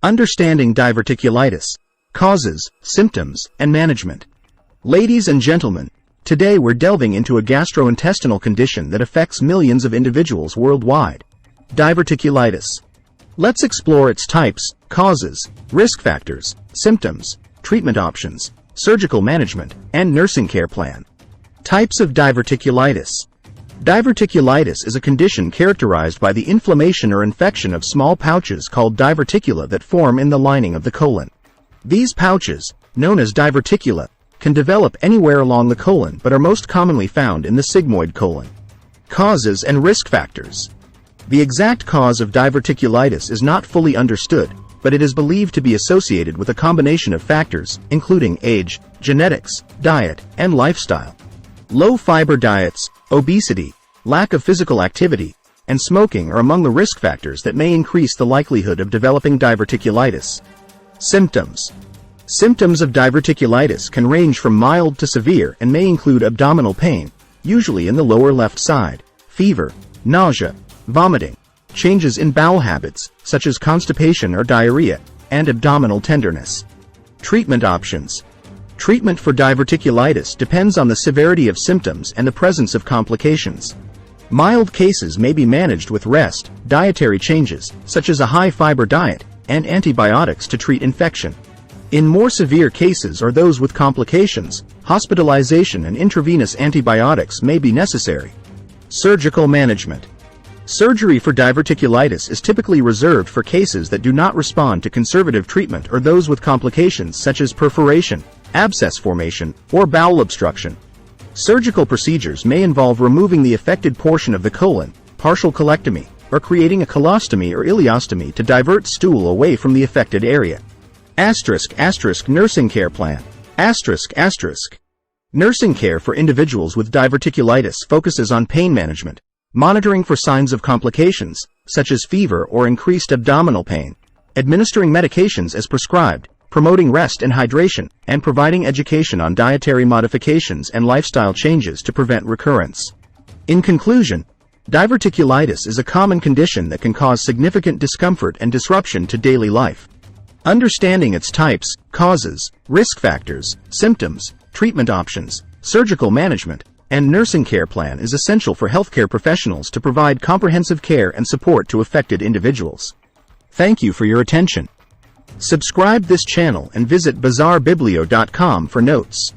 Understanding diverticulitis, causes, symptoms, and management. Ladies and gentlemen, today we're delving into a gastrointestinal condition that affects millions of individuals worldwide. Diverticulitis. Let's explore its types, causes, risk factors, symptoms, treatment options, surgical management, and nursing care plan. Types of diverticulitis. Diverticulitis is a condition characterized by the inflammation or infection of small pouches called diverticula that form in the lining of the colon. These pouches, known as diverticula, can develop anywhere along the colon but are most commonly found in the sigmoid colon. Causes and risk factors. The exact cause of diverticulitis is not fully understood, but it is believed to be associated with a combination of factors, including age, genetics, diet, and lifestyle. Low-fiber diets, obesity, lack of physical activity, and smoking are among the risk factors that may increase the likelihood of developing diverticulitis. Symptoms. Symptoms of diverticulitis can range from mild to severe and may include abdominal pain, usually in the lower left side, fever, nausea, vomiting, changes in bowel habits, such as constipation or diarrhea, and abdominal tenderness. Treatment options. Treatment for diverticulitis depends on the severity of symptoms and the presence of complications. Mild cases may be managed with rest, dietary changes, such as a high-fiber diet, and antibiotics to treat infection. In more severe cases or those with complications, hospitalization and intravenous antibiotics may be necessary. Surgical management. Surgery for diverticulitis is typically reserved for cases that do not respond to conservative treatment or those with complications such as perforation, abscess formation, or bowel obstruction. Surgical procedures may involve removing the affected portion of the colon, partial colectomy, or creating a colostomy or ileostomy to divert stool away from the affected area. Nursing care plan. Nursing care for individuals with diverticulitis focuses on pain management, monitoring for signs of complications, such as fever or increased abdominal pain, administering medications as prescribed, promoting rest and hydration, and providing education on dietary modifications and lifestyle changes to prevent recurrence. In conclusion, diverticulitis is a common condition that can cause significant discomfort and disruption to daily life. Understanding its types, causes, risk factors, symptoms, treatment options, surgical management, and nursing care plan is essential for healthcare professionals to provide comprehensive care and support to affected individuals. Thank you for your attention. Subscribe this channel and visit bazaarbiblio.com for notes.